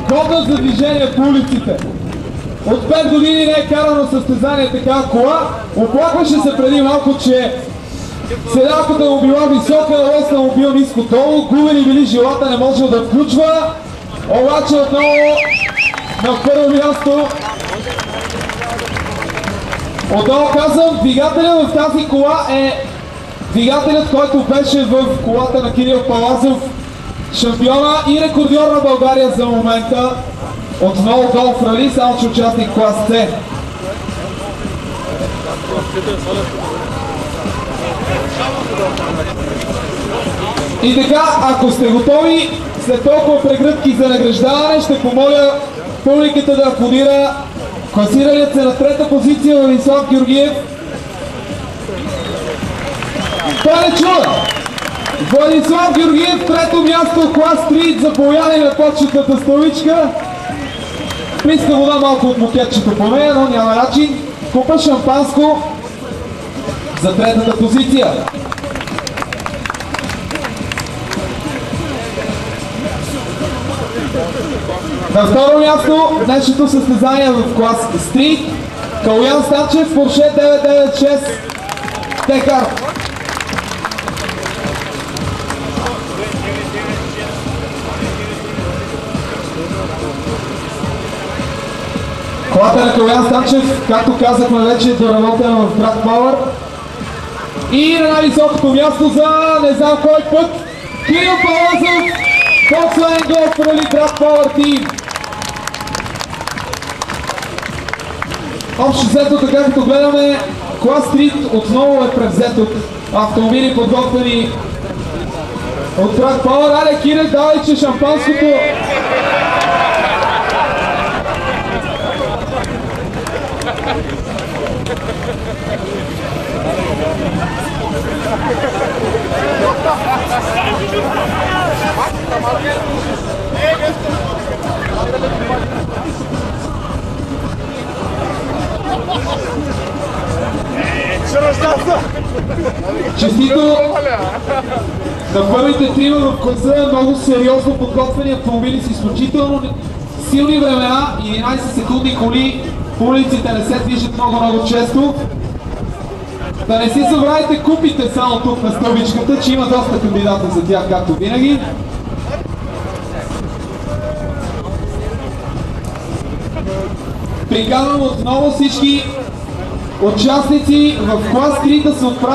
годна за движение по улиците. От 5 години не е карано състезание такава кола. Оплакваше се преди малко, че седалката му била висока, лоста му бил ниско долу, губени били жилата, не можел да включва. Обаче отново на първо място. Отново казвам, двигателят в тази кола е двигателят, който беше в колата на Кирил Палазов, шампиона и рекордьор на България за момента. Отново голф рали, само че участник клас С. И така, ако сте готови, след толкова прегръдки за награждаване, ще помоля публиката да аплодира класиралият се на трета позиция Владислав Георгиев. Това не чува! Владислав Георгиев, трето място, клас 3 за пояне на почетната столичка. Приска вода малко от мокетчето по нея, но няма начин. Купа шампанско за третата позиция. На второ място, днешното състезание в клас Стрит, Калуян Станчев, Porsche 996 Текар. Колата на Калуян Станчев, както казахме вече, е доработена в Track Power. И на най-високото място за не знам кой път, Кирил Палазов, Volkswagen Golf Rally Track Power Team. Общо взето, така като гледаме, клас Стрит отново е превзет от автомобили, подготвени от Track Power. Аре, Кире, давай, че шампанското... Честито на първите трима в класа, много сериозно подготвени автомобили с изключително силни времена, 11 секунди коли по улиците не се движат много често. Да не си забравяйте купите само тук на стълбичката, че има доста кандидата за тях, както винаги. Приканвам отново всички участници в клас 3 да се отправят